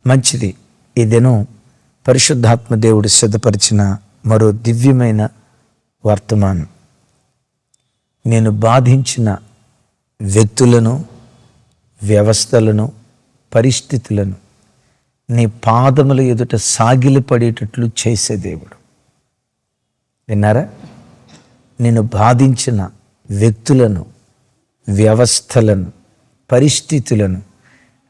మంచిది. ఈ దినం పరిశుద్ధాత్మ దేవుడు సిద్ధపరిచిన మరో దివ్యమైన వర్తమానం. నేను బాధించిన వ్యక్తులను, వ్యవస్థలను, పరిస్థితులను నీ పాదముల ఎదుట సాగిలపడేటట్లు చేసే దేవుడు. విన్నారా? నేను బాధించిన వ్యక్తులను, వ్యవస్థలను, పరిస్థితులను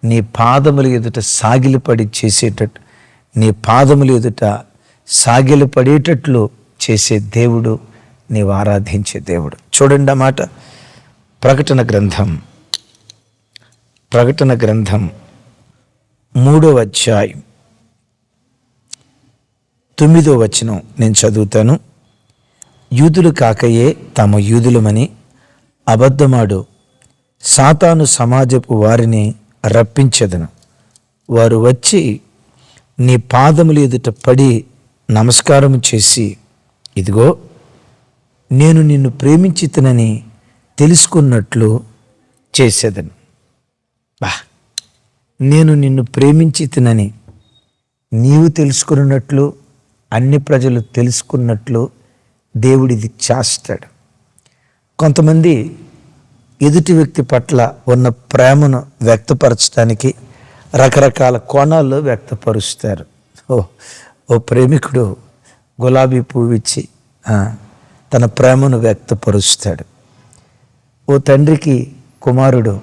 నీ పాదముల ఎదుట సాగిలపడి చేసేటట్టు, నీ పాదముల ఎదుట సాగిలపడేటట్లు చేసే దేవుడు, నీవు ఆరాధించే దేవుడు. చూడండి ఆ మాట. ప్రకటన గ్రంథం 3వ అధ్యాయం 9వ వచనం నేను చదువుతాను. యూదులు కాకయే తాము యూదులమని అబద్ధమాడు సాతాను సమాజపు వారిని రప్పించెదను. వారు వచ్చి నీ పాదముల ఎదుట పడి నమస్కారం చేసి, ఇదిగో నేను నిన్ను ప్రేమించితినని తెలుసుకున్నట్లు చేసేదను. నేను నిన్ను ప్రేమించితినని నీవు తెలుసుకున్నట్లు, అన్ని ప్రజలు తెలుసుకున్నట్లు దేవుడిది చేస్తాడు. కొంతమంది ఎదుటి వ్యక్తి పట్ల ఉన్న ప్రేమను వ్యక్తపరచడానికి రకరకాల కోణాల్లో వ్యక్తపరుస్తారు. ఓ ప్రేమికుడు గులాబీ పువ్వు ఇచ్చి తన ప్రేమను వ్యక్తపరుస్తాడు. ఓ తండ్రికి కుమారుడు,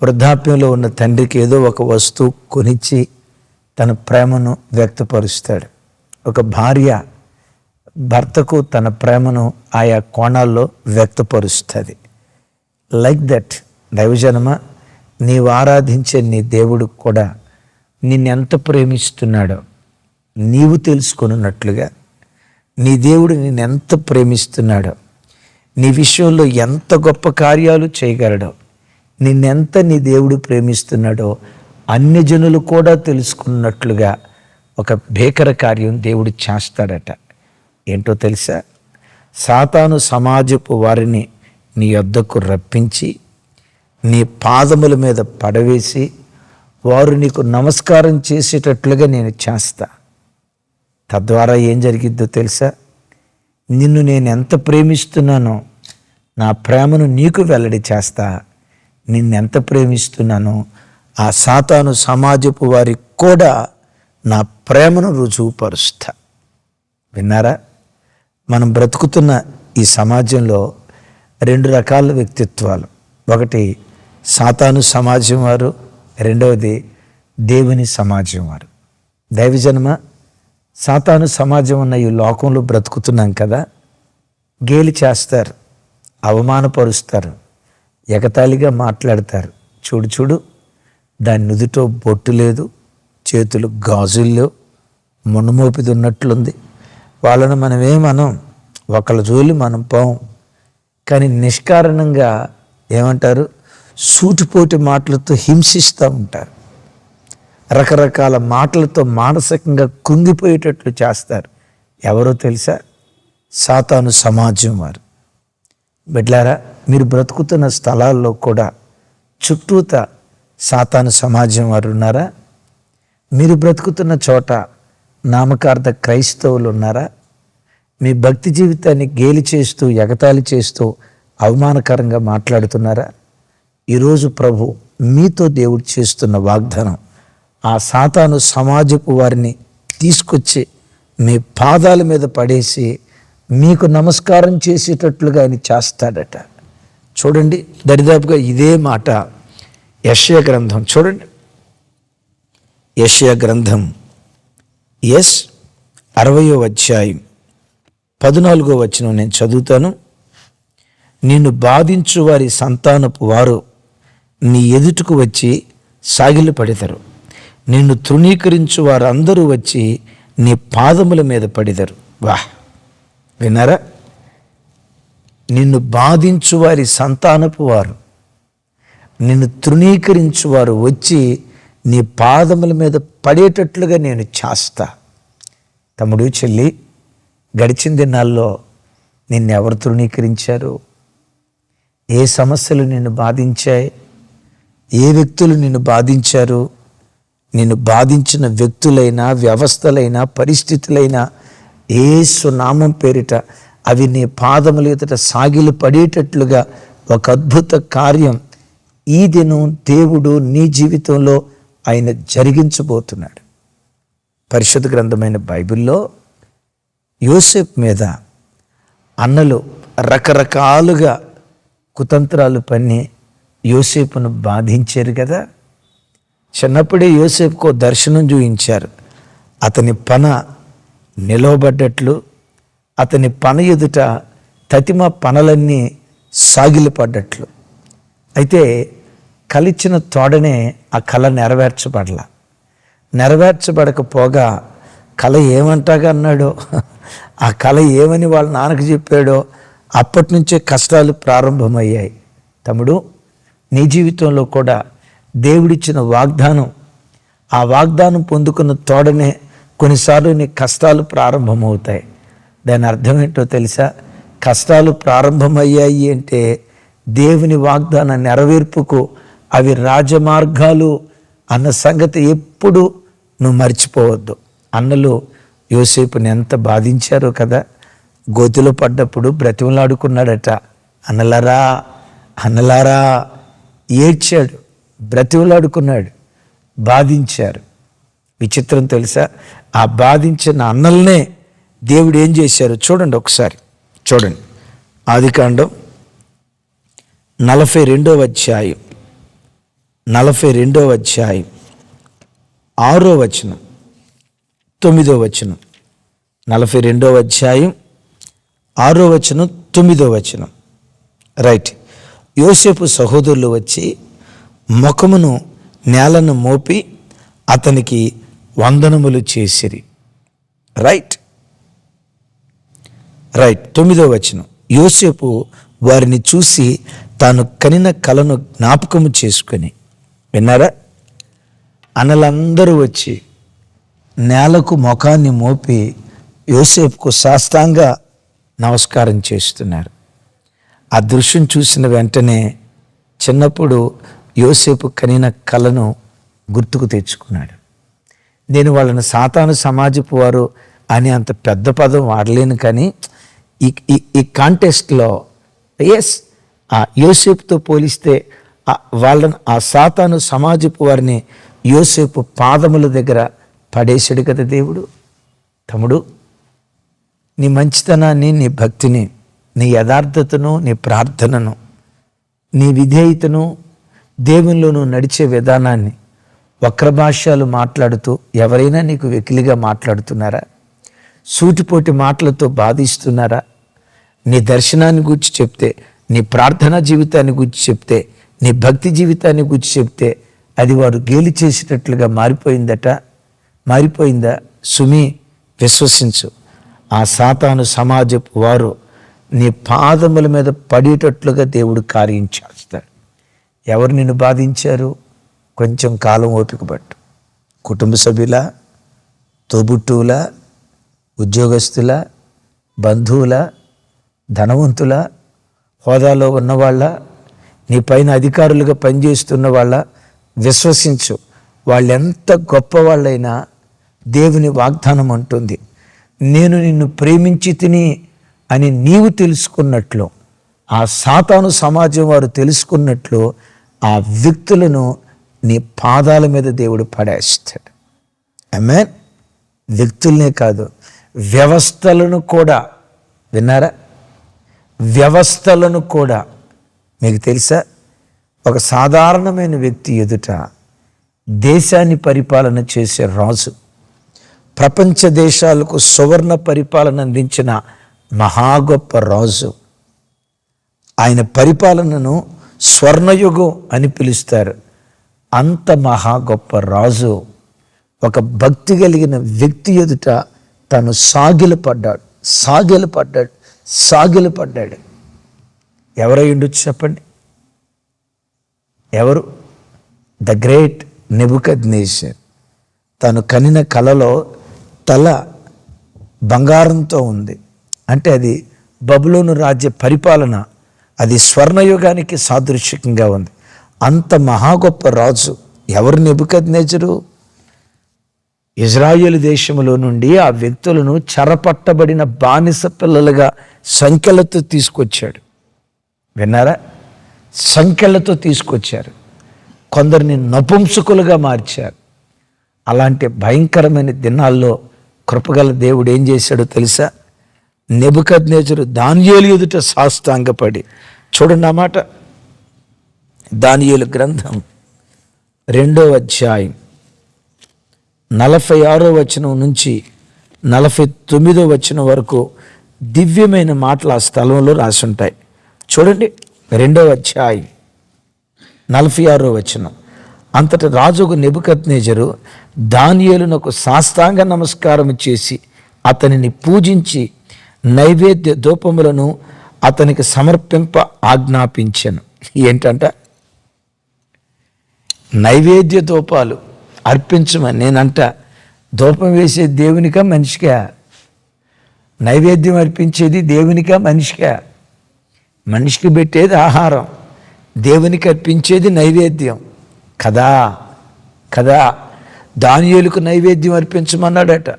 వృద్ధాప్యంలో ఉన్న తండ్రికి ఏదో ఒక వస్తువు కొనిచ్చి తన ప్రేమను వ్యక్తపరుస్తాడు. ఒక భార్య భర్తకు తన ప్రేమను ఆయా కోణాల్లో వ్యక్తపరుస్తుంది. లైక్ దట్ దైవజనమా, నీవు ఆరాధించే నీ దేవుడు కూడా నిన్నెంత ప్రేమిస్తున్నాడో నీవు తెలుసుకున్నట్లుగా, నీ దేవుడు నిన్నెంత ప్రేమిస్తున్నాడో, నీ విషయంలో ఎంత గొప్ప కార్యాలు చేయగలడో, నిన్నెంత నీ దేవుడు ప్రేమిస్తున్నాడో అన్ని జనులు కూడా తెలుసుకున్నట్లుగా ఒక భీకర కార్యం దేవుడు చేస్తాడట. ఏంటో తెలుసా? సాతాను సమాజపు వారిని నీ యొద్దకు రప్పించి నీ పాదముల మీద పడవేసి వారు నీకు నమస్కారం చేసేటట్లుగా నేను చేస్తా. తద్వారా ఏం జరిగిద్దో తెలుసా? నిన్ను నేను ఎంత ప్రేమిస్తున్నానో నా ప్రేమను నీకు వెల్లడి చేస్తా. నిన్నెంత ప్రేమిస్తున్నానో ఆ సాతాను సమాజపు వారికి కూడా నా ప్రేమను రుజువుపరుస్తా. విన్నారా? మనం బ్రతుకుతున్న ఈ సమాజంలో 2 రకాల వ్యక్తిత్వాలు. ఒకటి సాతాను సమాజం వారు, రెండవది దేవుని సమాజం వారు. దైవజన్మ, సాతాను సమాజం ఉన్న ఈ లోకంలో బ్రతుకుతున్నాం కదా, గేలి చేస్తారు, అవమానపరుస్తారు, ఎగతాళిగా మాట్లాడతారు. చూడు దాని నుదుటో బొట్టు లేదు, చేతులు గాజుల్లో మునుమోపిది ఉన్నట్లుంది. వాళ్ళను మనమేమనం, ఒకళ్ళ జోలి మనం పోం. కానీ నిష్కారణంగా ఏమంటారు? సూటిపోటి మాటలతో హింసిస్తూ ఉంటారు. రకరకాల మాటలతో మానసికంగా కుంగిపోయేటట్లు చేస్తారు. ఎవరో తెలుసా? సాతాను సమాజం వారు. బిడ్లారా, మీరు బ్రతుకుతున్న స్థలాల్లో కూడా చుట్టూత సాతాను సమాజం వారు ఉన్నారా? మీరు బ్రతుకుతున్న చోట నామకార్థ క్రైస్తవులు ఉన్నారా? మీ భక్తి జీవితాన్ని గేలి చేస్తూ, ఎగతాళి చేస్తూ, అవమానకరంగా మాట్లాడుతున్నారా? ఈరోజు ప్రభు మీతో దేవుడు చేస్తున్న వాగ్దానం, ఆ సాతాను సమాజపు వారిని తీసుకొచ్చి మీ పాదాల మీద పడేసి మీకు నమస్కారం చేసేటట్లుగా ఆయన చేస్తాడట. చూడండి, దరిదాపుగా ఇదే మాట యెషయా గ్రంథం. చూడండి, యెషయా గ్రంథం 60వ అధ్యాయం 14వ వచనం నేను చదువుతాను. నిన్ను బాధించు వారి సంతానపు వారు నీ ఎదుటకు వచ్చి సాగిలపడెదరు. నిన్ను తృణీకరించు వారందరూ వచ్చి నీ పాదముల మీద పడెదరు. విన్నారా? నిన్ను బాధించు వారి సంతానపు వారు, నిన్ను తృణీకరించు వారు వచ్చి నీ పాదముల మీద పడేటట్లుగా నేను చేస్తా. తమ్ముడు, చెల్లి, గడిచిన దినాల్లో నిన్నెవరు తృణీకరించారు? ఏ సమస్యలు నిన్ను బాధించాయి? ఏ వ్యక్తులు నిన్ను బాధించారు? నిన్ను బాధించిన వ్యక్తులైనా, వ్యవస్థలైనా, పరిస్థితులైనా యేసు నామం పేరిట అవి నీ పాదముల ఎదుట సాగిలు పడేటట్లుగా ఒక అద్భుత కార్యం ఈ దినం దేవుడు నీ జీవితంలో ఆయన జరిగించబోతున్నాడు. పరిశుద్ధ గ్రంథమైన బైబిల్లో యోసేపు మీద అన్నలు రకరకాలుగా కుతంత్రాలు పన్ని యోసేపును బాధించారు కదా. చిన్నప్పుడే యోసేపుకు దర్శనం చూయించారు. అతని పన నిలవబడ్డట్లు, అతని పన ఎదుట తతిమ పనలన్నీ సాగిలపడ్డట్లు. అయితే కలిచిన తోడనే ఆ కళ నెరవేర్చబడకపోగా కళ ఏమంటాగా అన్నాడో, ఆ కళ ఏమని వాళ్ళ నాన్నకు చెప్పాడో అప్పటి నుంచే కష్టాలు ప్రారంభమయ్యాయి. తమ్ముడు, నీ జీవితంలో కూడా దేవుడిచ్చిన వాగ్దానం, ఆ వాగ్దానం పొందుకున్న తోడనే కొన్నిసార్లు నీ కష్టాలు ప్రారంభమవుతాయి. దాని అర్థం ఏంటో తెలుసా? కష్టాలు ప్రారంభమయ్యాయి అంటే దేవుని వాగ్దాన నెరవేర్పుకు అవి రాజమార్గాలు అన్న సంగతి ఎప్పుడు నువ్వు మర్చిపోవద్దు. అన్నలు యోసేపుని ఎంత బాధించారో కదా. గోతిలో పడ్డప్పుడు బ్రతిమలాడుకున్నాడట. అన్నలారా ఏడ్చాడు, బ్రతిమలాడుకున్నాడు. బాధించారు. విచిత్రం తెలుసా? ఆ బాధించిన అన్నల్నే దేవుడు ఏం చేశారు చూడండి ఒకసారి. చూడండి, ఆదికాండం 42వ అధ్యాయం 6వ వచనం 9వ వచనం. 42వ అధ్యాయం 6వ వచనం 9వ వచనం. రైట్. యోసేపు సహోదరులు వచ్చి ముఖమును నేలను మోపి అతనికి వందనములు చేసిరి. రైట్. 9వ వచనం. యోసేపు వారిని చూసి తాను కనిన కలను జ్ఞాపకము చేసుకొని, విన్నారా? అన్నలందరూ వచ్చి నేలకు ముఖాన్ని మోపి యోసేపుకు సాష్టాంగ నమస్కారం చేస్తున్నారు. ఆ దృశ్యం చూసిన వెంటనే చిన్నప్పుడు యోసేపు కనిన కలను గుర్తుకు తెచ్చుకున్నాడు. నేను వాళ్ళని సాతాను సమాజపు వారు అని అంత పెద్ద పదం వాడలేను, కానీ ఈ కాంటెస్ట్లో ఆ యోసేపుతో పోలిస్తే వాళ్ళని, ఆ సాతాను సమాజపు వారిని యోసేపు పాదముల దగ్గర పడేశాడు కదా దేవుడు. తమ్ముడు, నీ మంచితనాన్ని, నీ భక్తిని, నీ యథార్థతను, నీ ప్రార్థనను, నీ విధేయతను, దేవునిలో నువ్వు నడిచే విధానాన్ని వక్రభాష్యాలు మాట్లాడుతూ ఎవరైనా నీకు వెకిలిగా మాట్లాడుతున్నారా? సూటిపోటి మాటలతో బాధిస్తున్నారా? నీ దర్శనాన్ని గురించి చెప్తే, నీ ప్రార్థనా జీవితాన్ని గురించి చెప్తే, నీ భక్తి జీవితాన్ని గురించి చెప్తే అది వారు గేలి చేసేటట్లుగా మారిపోయిందా? సుమి, విశ్వసించు. ఆ సాతాను సమాజపు వారు నీ పాదముల మీద పడేటట్లుగా దేవుడు కార్యం చేస్తాడు. ఎవరు నిన్ను బాధించారు? కొంచెం కాలం ఓపిక పట్టు. కుటుంబ సభ్యుల, తోబుట్టువుల, ఉద్యోగస్తుల, బంధువుల, ధనవంతుల, హోదాలో ఉన్నవాళ్ళ, నీ పైన అధికారులుగా పనిచేస్తున్న వాళ్ళ, విశ్వసించు. వాళ్ళెంత గొప్పవాళ్ళైనా దేవుని వాగ్దానం అంటుంది, నేను నిన్ను ప్రేమించి తిని అని నీవు తెలుసుకున్నట్లు, ఆ సాతాను సమాజం వారు తెలుసుకున్నట్లు ఆ వ్యక్తులను నీ పాదాల మీద దేవుడు పడేస్తాడు. ఆమేన్. వ్యక్తులనే కాదు, వ్యవస్థలను కూడా. విన్నారా? వ్యవస్థలను కూడా. మీకు తెలుసా, ఒక సాధారణమైన వ్యక్తి ఎదుట దేశాన్ని పరిపాలన చేసే రాజు, ప్రపంచ దేశాలకు సువర్ణ పరిపాలన అందించిన మహాగొప్ప రాజు, ఆయన పరిపాలనను స్వర్ణయుగం అని పిలుస్తారు. అంత మహాగొప్ప రాజు ఒక భక్తి కలిగిన వ్యక్తి ఎదుట తను సాగిలపడ్డాడు. ఎవరై ఉండొచ్చు చెప్పండి? ఎవరు? The great Nebuchadnezzar. తను కనిన కలలో తల బంగారంతో ఉంది. అంటే అది బబులోను రాజ్య పరిపాలన, అది స్వర్ణయుగానికి సాదృశ్యంగా ఉంది. అంత మహా గొప్ప రాజు ఎవరు? నెబుకద్నెజరు. ఇజ్రాయేలు దేశంలో నుండి ఆ వ్యక్తులను చెరపట్టబడిన బానిస పిల్లలుగా సంఖ్యలతో తీసుకొచ్చాడు. విన్నారా? సంఖ్యలతో తీసుకొచ్చారు. కొందరిని నపుంసకులుగా మార్చారు. అలాంటి భయంకరమైన దినాల్లో కృపగల దేవుడు ఏం చేశాడో తెలుసా? నెబుకద్నెజరు దానియేలు ఎదుట సాష్టాంగపడి, చూడండి ఆ మాట, దానియేలు గ్రంథం 2వ అధ్యాయం 46వ వచనం నుంచి 49వ వచనం వరకు దివ్యమైన మాటలు ఆ స్థలంలో రాసి ఉంటాయి. చూడండి, 2వ అధ్యాయం 46వ వచనం. అంతట రాజుకు నెబుకద్నెజరు దానియేలునకు సాష్టాంగ నమస్కారం చేసి అతనిని పూజించి నైవేద్య ధూపములను అతనికి సమర్పింప ఆజ్ఞాపించెను. ఏంటంట? నైవేద్య ధూపాలు అర్పించమని. నేనంట, ధూపం వేసే దేవునికా మనిషికా? నైవేద్యం అర్పించేది దేవునికా మనిషికా? మనిషికి పెట్టేది ఆహారం, దేవునికి అర్పించేది నైవేద్యం కదా. దానియేలుకు నైవేద్యం అర్పించమన్నాడట,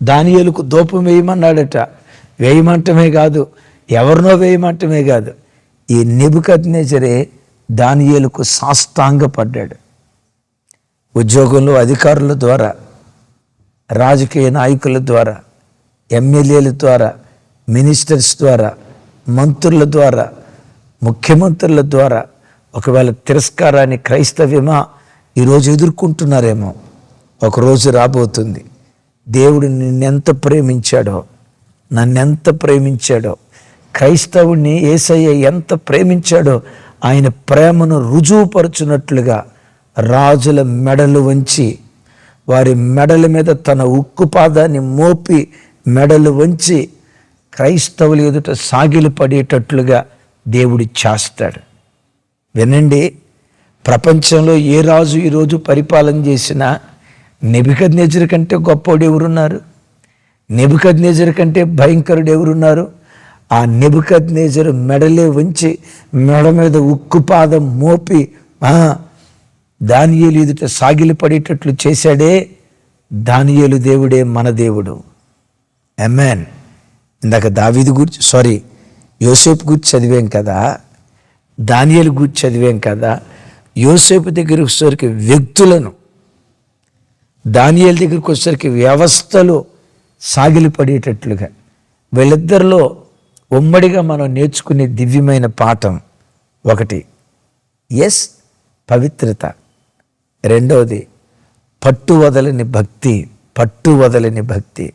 దానియేలుకు ధూపం వేయమన్నాడట. వేయమంటమే కాదు, ఎవరినో వేయమంటమే కాదు, ఈ నెబుకద్నెజరే దానియేలుకు సాష్టాంగపడ్డాడు. ఉద్యోగంలో అధికారుల ద్వారా, రాజకీయ నాయకుల ద్వారా, ఎమ్మెల్యేల ద్వారా, మినిస్టర్స్ ద్వారా, మంత్రుల ద్వారా, ముఖ్యమంత్రుల ద్వారా ఒకవేళ తిరస్కారాన్ని క్రైస్తవ్యమా ఈరోజు ఎదుర్కొంటున్నారేమో. ఒకరోజు రాబోతుంది, దేవుడు నిన్నెంత ప్రేమించాడో, నన్నెంత ప్రేమించాడో, క్రైస్తవుణ్ణి యేసయ్య ఎంత ప్రేమించాడో ఆయన ప్రేమను రుజువుపరుచున్నట్లుగా రాజుల మెడలు వంచి, వారి మెడల మీద తన ఉక్కుపాదాన్ని మోపి మెడలు వంచి క్రైస్తవులు ఎదుట సాగిలు పడేటట్లుగా దేవుడు చేస్తాడు. వినండి, ప్రపంచంలో ఏ రాజు ఈరోజు పరిపాలన చేసినా నెబుకద్నెజరు కంటే గొప్పోడు ఎవరున్నారు? నెబుకద్నెజరు కంటే భయంకరుడు ఎవరున్నారు? ఆ నెబుకద్నెజరు మెడలే వంచి మెడ మీద ఉక్కుపాదం మోపి దానియేలు ఎదుట సాగిలి పడేటట్లు చేశాడే. దానియేలు దేవుడే మన దేవుడు. ఆమేన్. ఇందాక దావీదు గురించి, యోసేపు గురించి చదివాం కదా, దానియేలు గురించి చదివాం కదా. యోసేపు దగ్గరికి వచ్చేసరికి వ్యక్తులను, దానియేలు దగ్గరికి వచ్చేసరికి వ్యవస్థలు సాగిలిపడేటట్లుగా, వీళ్ళిద్దరిలో ఉమ్మడిగా మనం నేర్చుకునే దివ్యమైన పాఠం ఒకటి పవిత్రత, రెండవది పట్టువదలని భక్తి.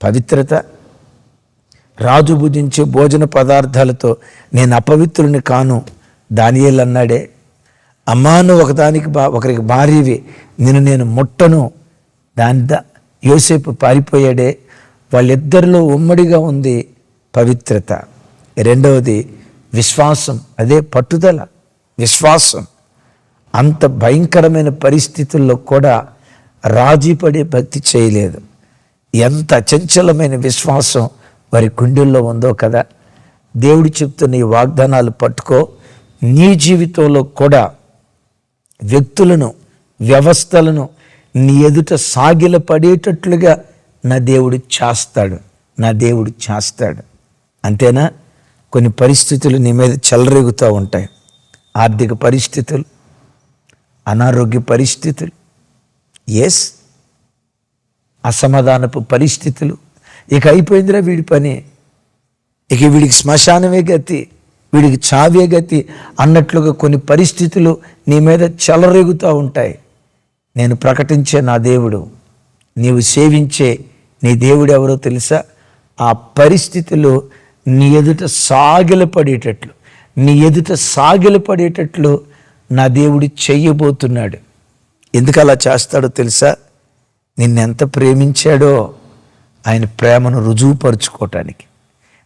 పవిత్రత, రాజు భుజించే భోజన పదార్థాలతో నేను అపవిత్రుని కాను దానియేలు అన్నాడే. అమ్మాను ఒకరికి భార్యవి, నేను ముట్టను యోసేపు పారిపోయాడే. వాళ్ళిద్దరిలో ఉమ్మడిగా ఉంది పవిత్రత. రెండవది విశ్వాసం, అదే పట్టుదల, విశ్వాసం. అంత భయంకరమైన పరిస్థితుల్లో కూడా రాజీ పడే భక్తి చేయలేదు. ఎంత అచంచలమైన విశ్వాసం వారి గుండెల్లో ఉందో కదా. దేవుడు చెప్తున్న ఈ వాగ్దానాలు పట్టుకో. నీ జీవితంలో కూడా వ్యక్తులను, వ్యవస్థలను నీ ఎదుట సాగిల పడేటట్లుగా నా దేవుడు చేస్తాడు. అంతేనా? కొన్ని పరిస్థితులు నీ మీద చెలరేగుతూ ఉంటాయి. ఆర్థిక పరిస్థితులు, అనారోగ్య పరిస్థితులు, అసమాధానపు పరిస్థితులు. ఇక అయిపోయిందిరా వీడి పని, ఇక వీడికి శ్మశానమే గతి, వీడికి చావే గతి అన్నట్లుగా కొన్ని పరిస్థితులు నీ మీద చెలరేగుతూ ఉంటాయి. నేను ప్రకటించే నా దేవుడు, నీవు సేవించే నీ దేవుడు ఎవరో తెలుసా? ఆ పరిస్థితులు నీ ఎదుట సాగిలపడేటట్లు నా దేవుడు చెయ్యబోతున్నాడు. ఎందుకు అలా చేస్తాడో తెలుసా? నిన్నెంత ప్రేమించాడో ఆయన ప్రేమను రుజువుపరుచుకోవటానికి.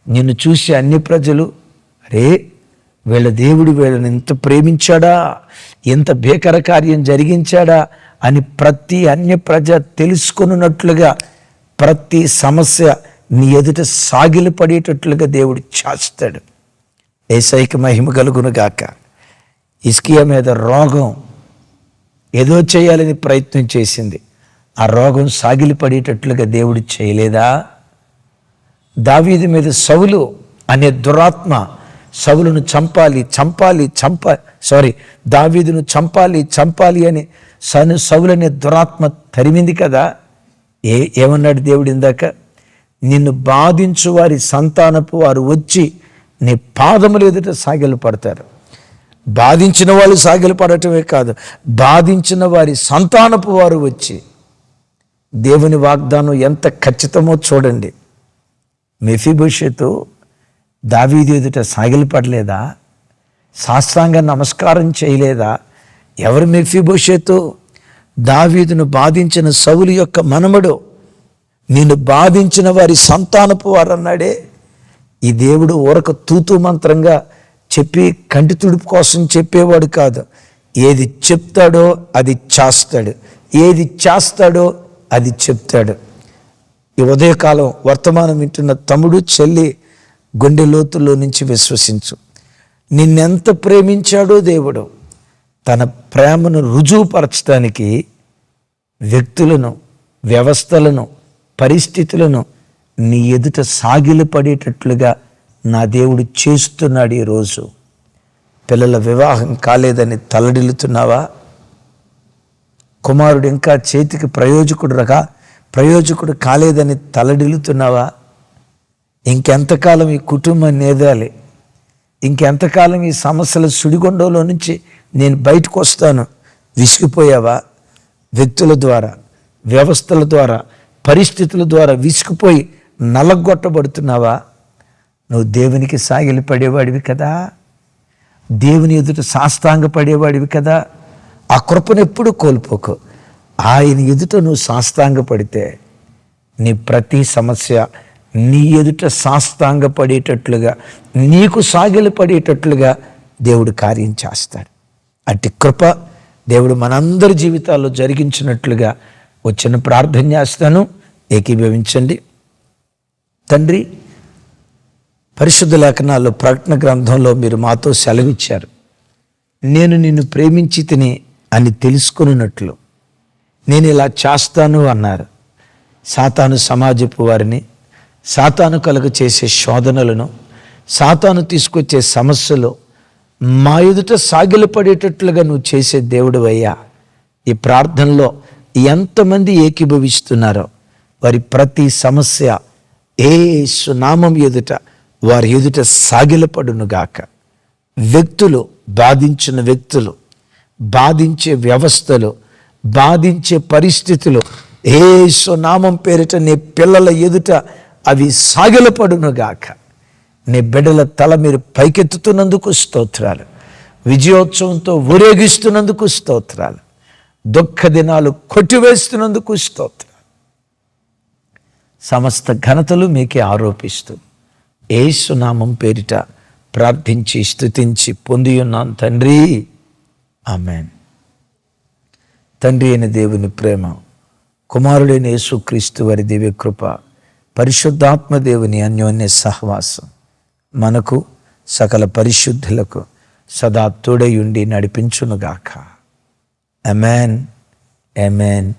నిన్ను చూసి అన్ని ప్రజలు, అరే వీళ్ళ దేవుడు వీళ్ళని ఎంత ప్రేమించాడా, ఎంత భీకర కార్యం జరిగించాడా అని ప్రతి అన్య ప్రజ తెలుసుకున్నట్లుగా ప్రతి సమస్య నీ ఎదుట సాగిలి పడేటట్లుగా దేవుడు చేస్తాడు. యేసయ్యకి మహిమ కలుగును గాక. హిజ్కియా మీద రోగం ఏదో చేయాలని ప్రయత్నం చేసింది. ఆ రోగం సాగిలిపడేటట్లుగా దేవుడు చేయలేదా? దావీదు మీద సౌలు అనే దురాత్మ సౌలును దావీదును చంపాలి అని సౌలు అనే దురాత్మ తరిమింది కదా. ఏమన్నాడు దేవుడు ఇందాక? నిన్ను బాధించు వారి సంతానపు వారు వచ్చి నీ పాదములు ఎదుట సాగిలు పడతారు. బాధించిన వాళ్ళు సాగిలు పడటమే కాదు, బాధించిన వారి సంతానపు వారు వచ్చి. దేవుని వాగ్దానం ఎంత ఖచ్చితమో చూడండి. మెఫీబోషెతు దావీదు ఎదుట సాగిలు పడలేదా? సాష్టాంగ నమస్కారం చేయలేదా? ఎవరు మెఫీబోషెతు? దావీదును బాధించిన సౌలు యొక్క మనమడు. నిన్ను బాధించిన వారి సంతానపు వారు అన్నాడే. ఈ దేవుడు ఊరక తూతూ మంత్రంగా చెప్పి కంటి తుడుపు కోసం చెప్పేవాడు కాదు. ఏది చెప్తాడో అది చేస్తాడు, ఏది చేస్తాడో అది చెప్తాడు. ఈ ఉదయకాలం వర్తమానం వింటున్న తమ్ముడు, చెల్లి, గుండె లోతుల్లో నుంచి విశ్వసించు. నిన్నెంత ప్రేమించాడో దేవుడు తన ప్రేమను రుజువుపరచడానికి వ్యక్తులను, వ్యవస్థలను, పరిస్థితులను నీ ఎదుట సాగిలపడేటట్లుగా నా దేవుడు చేస్తున్నాడు. ఈరోజు పిల్లల వివాహం కాలేదని తల్లడిల్లుతున్నావా? కుమారుడు ఇంకా చేతికి ప్రయోజకుడు కాలేదని తల్లడిల్లుతున్నావా? ఇంకెంతకాలం ఈ కుటుంబాన్ని ఏదాలి? ఇంకెంతకాలం ఈ సమస్యల సుడిగుండంలో నుంచి నేను బయటకు వస్తాను విసిగిపోయావా? వ్యక్తుల ద్వారా, వ్యవస్థల ద్వారా, పరిస్థితుల ద్వారా విసిగిపోయి నలగొట్టబడుతున్నావా? నువ్వు దేవునికి సాగిలి పడేవాడివి కదా, దేవుని ఎదుట సాష్టాంగ పడేవాడివి కదా. ఆ కృపను ఎప్పుడు కోల్పోకు. ఆయన ఎదుట నువ్వు సాష్టాంగ పడితే నీ ప్రతి సమస్య నీ ఎదుట సాష్టాంగ పడేటట్లుగా, నీకు సాగిలి పడేటట్లుగా దేవుడు కార్యం చేస్తాడు. అట్టి కృప దేవుడు మనందరి జీవితాల్లో జరిగించినట్లుగా వచ్చిన ప్రార్థన చేస్తాను. ఏకీభవించండి. తండ్రి, పరిశుద్ధ లేఖనాల్లో ప్రకటన గ్రంథంలో మీరు మాతో సెలవిచ్చారు. నేను నిన్ను ప్రేమించి తిని అని తెలుసుకున్నట్లు నేను ఇలా చేస్తాను అన్నారు. సాతాను సమాజపు వారిని, సాతాను కలుగ చేసే శోధనలను, సాతాను తీసుకొచ్చే సమస్యలు మా ఎదుట సాగిలపడేటట్లుగా నువ్వు చేసే దేవుడు అయ్యా. ఈ ప్రార్థనలో ఎంతమంది ఏకీభవిస్తున్నారో వారి ప్రతి సమస్య యేసు నామం ఎదుట వారి ఎదుట సాగిలపడునుగాక. వ్యక్తులు, బాధించిన వ్యక్తులు, బాధించే వ్యవస్థలు, బాధించే పరిస్థితులు యేసు నామం పేరిట నీ పిల్లల ఎదుట అవి సాగిలపడునుగాక. నీ బిడ్డల తల మీరు పైకెత్తుతున్నందుకు స్తోత్రాలు, విజయోత్సవంతో ఊరేగిస్తున్నందుకు స్తోత్రాలు, దుఃఖ దినాలు కొట్టివేస్తున్నందుకు స్తోత్రాలు. సమస్త ఘనతలు మీకే ఆరోపిస్తూ యేసు నామం పేరిట ప్రార్థించి స్తుతించి పొంది ఉన్నాను తండ్రి, ఆమేన్. తండ్రి అయిన దేవుని ప్రేమ, కుమారుడైన యేసుక్రీస్తు వారి దివ్య కృప, పరిశుద్ధాత్మ దేవుని అన్యోన్య సహవాసం మనకు సకల పరిశుద్ధులకు సదా తోడై ఉండి నడిపించునుగాక. ఆమేన్, ఆమేన్,